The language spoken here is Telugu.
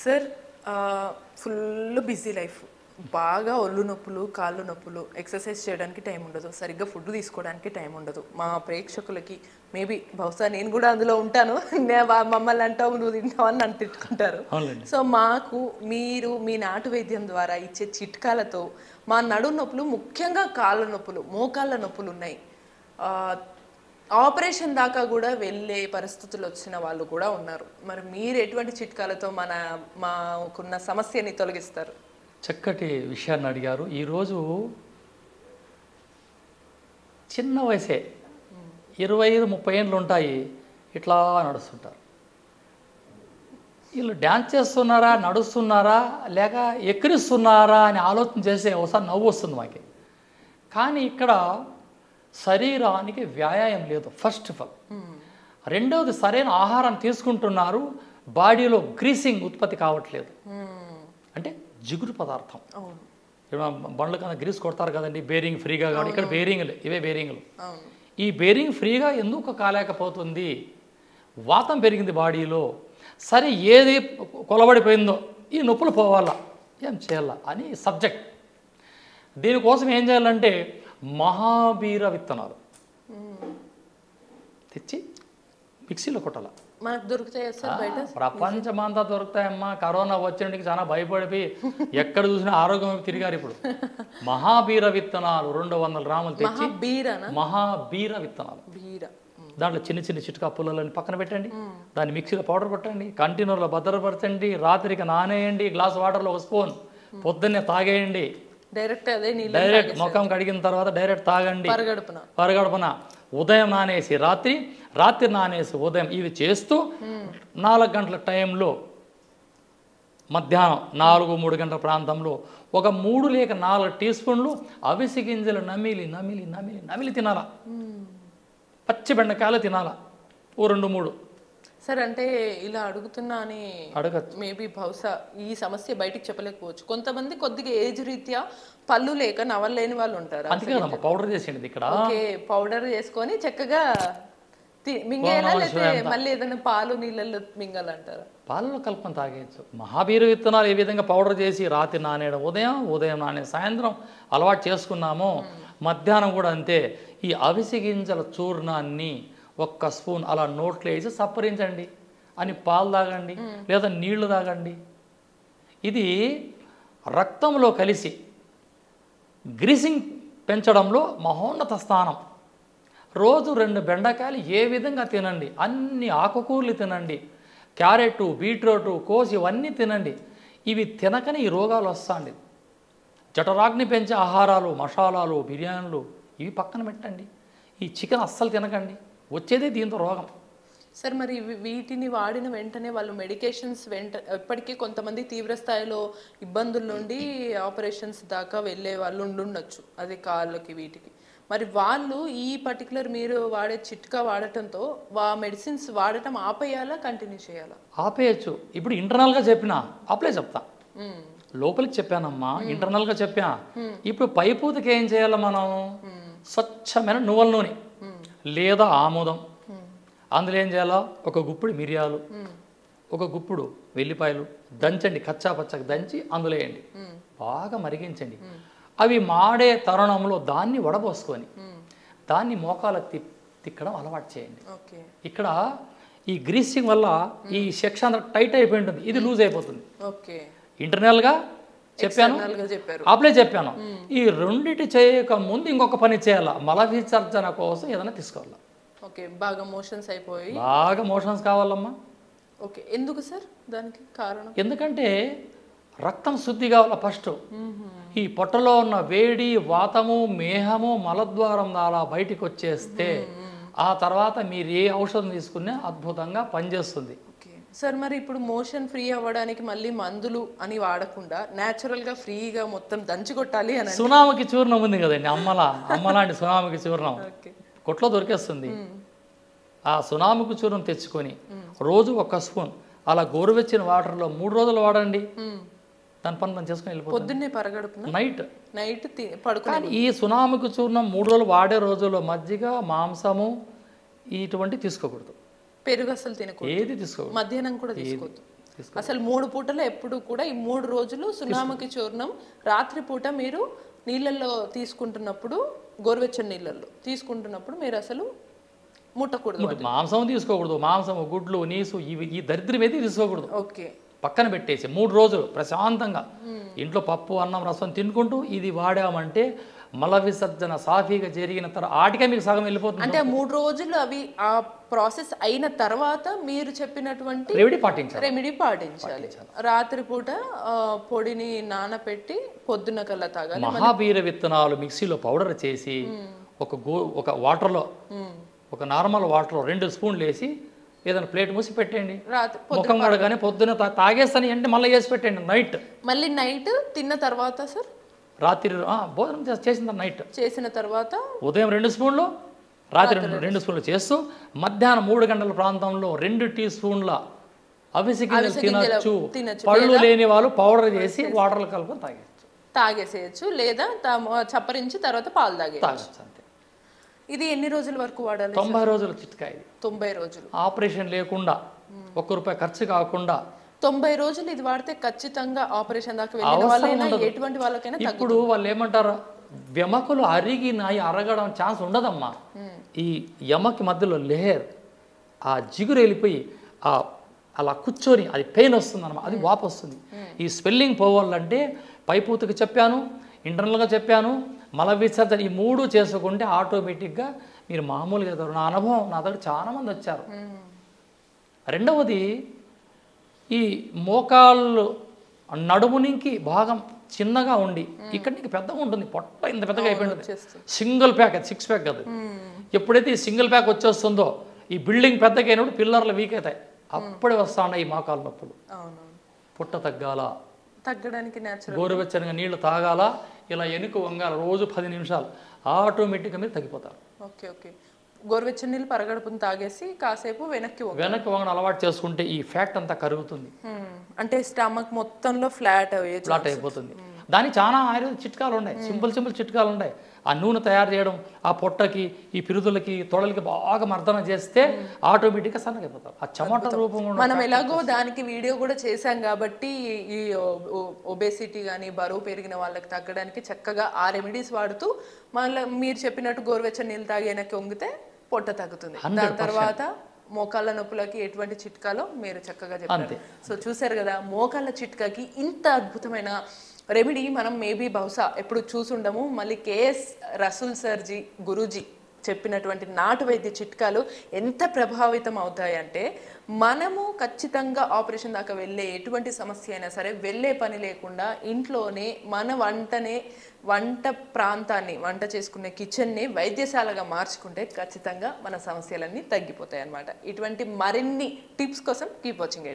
సార్ ఫుల్ బిజీ లైఫ్, బాగా ఒళ్ళు నొప్పులు, కాళ్ళు నొప్పులు, ఎక్సర్సైజ్ చేయడానికి టైం ఉండదు, సరిగ్గా ఫుడ్ తీసుకోవడానికి టైం ఉండదు. మా ప్రేక్షకులకి మేబీ బహుశా నేను కూడా అందులో ఉంటాను, మమ్మల్ని అంటావు నువ్వు తింటావు అని నన్ను తిట్టుకుంటారు. సో మాకు మీరు మీ నాటు వైద్యం ద్వారా ఇచ్చే చిట్కాలతో మా నడు నొప్పులు, ముఖ్యంగా కాళ్ళ నొప్పులు, మోకాళ్ళ నొప్పులు ఉన్నాయి, ఆపరేషన్ దాకా కూడా వెళ్ళే పరిస్థితులు వచ్చిన వాళ్ళు కూడా ఉన్నారు. మరి మీరు ఎటువంటి చిట్కాలతో మాకున్న సమస్యని తొలగిస్తారు? చక్కటి విషయాన్ని అడిగారు. ఈరోజు చిన్న వయసే 25-30 ఏళ్ళు ఉంటాయి, ఇట్లా నడుస్తుంటారు. వీళ్ళు డ్యాన్స్ చేస్తున్నారా, నడుస్తున్నారా, లేక ఎక్కిరిస్తున్నారా అని ఆలోచన చేసే ఒకసారి నవ్వు వస్తుంది మాకి. కానీ ఇక్కడ శరీరానికి వ్యాయామం లేదు ఫస్ట్ ఆఫ్ ఆల్. రెండవది సరైన ఆహారం తీసుకుంటున్నారు, బాడీలో గ్రీసింగ్ ఉత్పత్తి కావట్లేదు. అంటే జిగురు పదార్థం, బండ్ల కన్నా గ్రీస్ కొడతారు కదండి, బేరింగ్ ఫ్రీగా కాదు. ఇక్కడ బేరింగ్లు, ఇవే బేరింగ్లు. ఈ బేరింగ్ ఫ్రీగా ఎందుకు కాలేకపోతుంది? వాతం పెరిగింది బాడీలో. సరే, ఏది కొలబడిపోయిందో ఈ నొప్పులు పోవాలా, ఏం చేయాలా అని సబ్జెక్ట్. దీనికోసం ఏం చేయాలంటే మహాబీర విత్తనాలు తెచ్చి మిక్సీలో కొట్టాల. మనకు దొరుకుతాయి సార్ బయట? ప్రపంచమంతా దొరుకుతాయమ్మా. కరోనా వచ్చినకి చాలా భయపడిపోయి ఎక్కడ చూసినా ఆరోగ్యం తిరిగారు. ఇప్పుడు మహాబీర విత్తనాలు 200 గ్రాములు తెచ్చి, మహాబీర విత్తనాలు, దాంట్లో చిన్న చిన్న చిట్కా పుల్లలని పక్కన పెట్టండి, దాన్ని మిక్సీలో పౌడర్ కొట్టండి, కంటైనర్లో భద్రపరచండి, రాత్రికి నానేయండి, గ్లాస్ వాటర్లో 1 స్పూన్, పొద్దున్నే తాగేయండి. డైరెక్ట్ ముఖం కడిగిన తర్వాత డైరెక్ట్ తాగండి పరగడుపున. ఉదయం నానేసి రాత్రి నానేసి ఉదయం, ఇవి చేస్తూ 4 గంటల టైంలో, మధ్యాహ్నం 4-3 గంటల ప్రాంతంలో ఒక 3 లేక 4 టీ స్పూన్లు అవిసి గింజలు నమిలి తినాలా. పచ్చి బెండకాయలు తినాలా, 2-3. సార్ అంటే ఇలా అడుగుతున్నా అని మేబీ బహుశా ఈ సమస్య బయటికి చెప్పలేకపోవచ్చు. కొంతమంది కొద్దిగా ఏజ్ రీత్యా పళ్ళు లేక నవలేని వాళ్ళు ఉంటారు. పౌడర్ చేసేది ఇక్కడ. ఓకే, పౌడర్ చేసుకొని చక్కగా మింగేలా, లేకపోతే మళ్ళీ ఏదైనా పాలు నీళ్ళల్లో మింగాలంటారా? పాలలో కలుపుకొని తాగేయచ్చు. మహాబీర విత్తనాలు ఏ విధంగా పౌడర్ చేసి రాత్రి నానేయడం, ఉదయం నానే సాయంత్రం అలవాటు చేసుకున్నామో, మధ్యాహ్నం కూడా అంతే. ఈ అవిసి గింజల చూర్ణాన్ని 1 స్పూన్ అలా నోట్లో వేసి సప్పరించండి, అని పాలు తాగండి లేదా నీళ్లు తాగండి. ఇది రక్తంలో కలిసి గ్రీసింగ్ పెంచడంలో మహోన్నత స్థానం. రోజు 2 బెండకాయలు ఏ విధంగా తినండి, అన్ని ఆకుకూరలు తినండి, క్యారెట్, బీట్రూట్, కోసి ఇవన్నీ తినండి. ఇవి తినకనే ఈ రోగాలు వస్తాండి. జఠరాగ్ని పెంచే ఆహారాలు, మసాలాలు, బిర్యానీలు ఇవి పక్కన పెట్టండి. ఈ చికెన్ అస్సలు తినకండి, వచ్చేదే దీంతో రోగం. సార్ మరి వీటిని వాడిన వెంటనే వాళ్ళు మెడికేషన్స్ ఇప్పటికీ కొంతమంది తీవ్ర స్థాయిలో ఇబ్బందుల నుండి ఆపరేషన్స్ దాకా వెళ్ళే వాళ్ళు ఉండొచ్చు, అది కాళ్ళకి వీటికి. మరి వాళ్ళు ఈ పర్టికులర్ మీరు వాడే చిట్కా వాడటంతో మెడిసిన్స్ వాడటం ఆపేయాలా, కంటిన్యూ చేయాలా? ఆపేయచ్చు. ఇప్పుడు ఇంటర్నల్గా చెప్పినా అప్లై చెప్తా, లోపలికి చెప్పానమ్మా, ఇంటర్నల్గా చెప్పా. ఇప్పుడు పైపూతకి ఏం చేయాలి మనం? స్వచ్ఛమైన నువ్వుల నూనె లేదా ఆముదం, అందులో ఏం చేయాలో 1 గుప్పుడు మిరియాలు, 1 గుప్పుడు వెల్లిపాయలు దంచండి, కచ్చా పచ్చగా దంచి అందులో వేయండి, బాగా మరిగించండి. అవి మాడే తరుణంలో దాన్ని వడబోసుకొని దాన్ని మోకాలకు తిక్కడం అలవాటు చేయండి. ఇక్కడ ఈ గ్రీసింగ్ వల్ల ఈ సెక్షన్ టైట్ అయిపోయి ఉంటుంది, ఇది లూజ్ అయిపోతుంది. ఇంటర్నల్గా చెప్పాను, అప్లై చెప్పాను. ఈ రెండిటి చేయక ముందు ఇంకొక పని చేయాలా, మల విసర్జన కోసం ఏదైనా తీసుకోవాలా. బాగా మోషన్స్ అయిపోయి, బాగా మోషన్స్ కావాలమ్మా. ఎందుకు సార్ దానికి కారణం? ఎందుకంటే రక్తం శుద్ధి కావాలా ఫస్ట్. ఈ పొట్టలో ఉన్న వేడి, వాతము, మేహము మలద్వారం ద్వారా బయటికి వచ్చేస్తే ఆ తర్వాత మీరు ఏ ఔషధం తీసుకున్నా అద్భుతంగా పనిచేస్తుంది. సార్ మరి ఇప్పుడు మోషన్ ఫ్రీ అవ్వడానికి మళ్ళీ మందులు అని వాడకుండా న్యాచురల్గా ఫ్రీగా మొత్తం దంచి కొట్టాలి అని, సునామకి చూర్ణం ఉంది కదండి, అమ్మలాంటి సునామకి చూర్ణం కొట్లో దొరికేస్తుంది. ఆ సునామకి చూర్ణం తెచ్చుకొని రోజు 1 స్పూన్ అలా గోరువెచ్చిన వాటర్లో 3 రోజులు వాడండి. దాని పని మనం చేసుకుని వెళ్ళిపోతుంది. పొద్దున్నే పరగడుపున, నైట్ పడుకుని. ఈ సునామకి చూర్ణం 3 రోజులు వాడే రోజుల్లో మజ్జిగ, మాంసము ఇటువంటి తీసుకోకూడదు, పెరుగు అసలు తినకూడదు, ఏది తీసుకోకూడదు, మధ్యాహ్నం కూడా తీసుకోవద్దు. అసలు 3 పూటలు ఎప్పుడు కూడా ఈ 3 రోజులు సున్నామకి చూర్ణం రాత్రిపూట మీరు నీళ్ళల్లో తీసుకుంటున్నప్పుడు, గోరువెచ్చని నీళ్ళల్లో తీసుకుంటున్నప్పుడు మీరు అసలు ముట్టకూడదు. మాంసం తీసుకోకూడదు, మాంసం, గుడ్లు, నీసు ఈ దరిద్రం ఏది తీసుకోకూడదు. ఓకే, పక్కన పెట్టేసి 3 రోజులు ప్రశాంతంగా ఇంట్లో పప్పు, అన్నం, రసం తినుకుంటూ ఇది వాడామంటే మల విసర్జన సాఫీగా జరిగిన తర్వాత ఆటికే మీకు సగం వెళ్ళిపోతుంది. అంటే 3 రోజులు అవి ఆ ప్రాసెస్ అయిన తర్వాత మీరు చెప్పినటువంటి రెమెడీ పాటించాలి. రాత్రిపూట పొడిని నానపెట్టి పొద్దున కల్లా తాగాలి. మహాబీర విత్తనాలు మిక్సీలో పౌడర్ చేసి ఒక వాటర్లో, ఒక నార్మల్ వాటర్లో 2 స్పూన్లు వేసి ఏదైనా ప్లేట్ మూసి పెట్టండి. ముఖం కడగానే పొద్దున తాగేస్తాను అంటే మళ్ళీ వేసి పెట్టండి. నైట్ మళ్ళీ నైట్ తిన్న తర్వాత సార్, రాత్రి భోజనం చేసిన నైట్ చేసిన తర్వాత ఉదయం 2 స్పూన్లు, రాత్రి 2 స్పూన్లు చేస్తూ మధ్యాహ్నం 3 గంటల ప్రాంతంలో 2 టీ స్పూన్ల అవిసె గింజలు తినచ్చు. పళ్ళు లేని వాళ్ళు పౌడర్ చేసి వాటర్లో కలుపుకొని తాగేసేయచ్చు, లేదా చప్పరించి తర్వాత పాలు తాగేయచ్చు. అంతే. ఇది ఎన్ని రోజుల వరకు వాడాలి? 90 రోజుల చిట్కా ఇది. 90 రోజులు ఆపరేషన్ లేకుండా, ₹1 ఖర్చు కాకుండా 90 రోజులు ఇది వాడితే ఖచ్చితంగా ఆపరేషన్ దాకా వెళ్ళిన వాళ్ళైనా ఎటువంటి వాళ్ళకైనా. ఇప్పుడు వాళ్ళు ఏమంటారు, ఎముకలు అరిగినాయి, అరగడం ఛాన్స్ ఉండదమ్మా. ఈ ఎమకి మధ్యలో లేయర్ ఆ జిగురు వెళ్ళిపోయి అలా కూర్చొని అది పెయిన్ వస్తుంది అన్నమాట, అది వాపు వస్తుంది. ఈ స్వెల్లింగ్ పోవాలంటే పైపూతకి చెప్పాను, ఇంటర్నల్గా చెప్పాను, మల విసర్జన ఈ 3 చేసుకుంటే ఆటోమేటిక్గా మీరు మామూలుగా ఎదురు. నా అనుభవం, నా దగ్గర చాలామంది వచ్చారు. రెండవది, ఈ మోకాళ్ళు నడుమునికి భాగం చిన్నగా ఉండి ఇక్కడ నీకు పెద్దగా ఉంటుంది, పొట్ట ఇంత పెద్దగా అయిపోయింది. సింగిల్ ప్యాక్, అది 6 ప్యాక్ కదా. ఎప్పుడైతే ఈ సింగిల్ ప్యాక్ వచ్చేస్తుందో ఈ బిల్డింగ్ పెద్దగా అయినప్పుడు పిల్లర్లు వీక్ అవుతాయి. అప్పుడే వస్తా ఉన్నాయి ఈ మోకాళ్ళ నొప్పులు. పుట్ట తగ్గడానికి గోరువెచ్చనిగా నీళ్లు తాగాల, ఇలా ఎనుక వంగాల రోజు 10 నిమిషాలు, ఆటోమేటిక్గా మీరు తగ్గిపోతారు. Okay okay. గోరువెచ్చని నీళ్ళు పరగడుపుని తాగేసి కాసేపు వెనక్కి వంగడం అలవాటు చేసుకుంటే ఈ ఫ్యాట్ అంతా కరుగుతుంది. అంటే స్టమక్ మొత్తంలో ఫ్లాట్ అయిపోతుంది. దానికి చాలా ఆయుర్వేద చిట్కాలు ఉన్నాయి, సింపుల్ చిట్కాలు ఉన్నాయి. ఆ నూనె తయారు చేయడం, ఆ పొట్టకి, ఈ పిరుదులకి, తొడలకి బాగా మర్దన చేస్తే ఆటోమేటిక్గా సన్నగైపోతారు. ఆ చెమట రూపంలో మనం ఎలాగో దానికి వీడియో కూడా చేశాం కాబట్టి ఈ ఒబేసిటీ కానీ బరువు పెరిగిన వాళ్ళకి తగ్గడానికి చక్కగా ఆ రెమెడీస్ వాడుతూ మళ్ళీ మీరు చెప్పినట్టు గోరువెచ్చని నీళ్ళు తాగి వెనక్కి వంగితే పొట్ట తగ్గుతుంది. దాని తర్వాత మోకాళ్ళ నొప్పులకి ఎటువంటి చిట్కాలో మీరు చక్కగా చెప్పారు. సో చూసారు కదా, మోకాళ్ళ చిట్కాకి ఇంత అద్భుతమైన రెమెడీ మనం మేబీ బహుశా ఎప్పుడు చూసుండము. మళ్ళీ కేఎస్ రసూల్ సర్జీ గురూజీ చెప్పినటువంటి నాటు వైద్య చిట్కాలు ఎంత ప్రభావితం అవుతాయంటే మనము ఖచ్చితంగా ఆపరేషన్ దాకా వెళ్ళే ఎటువంటి సమస్య అయినా సరే వెళ్ళే పని లేకుండా ఇంట్లోనే మన వంట ప్రాంతాన్ని, వంట చేసుకునే కిచెన్ని వైద్యశాలగా మార్చుకుంటే ఖచ్చితంగా మన సమస్యలన్నీ తగ్గిపోతాయి అన్నమాట. ఇటువంటి మరిన్ని టిప్స్ కోసం కీప్ వాచింగ్.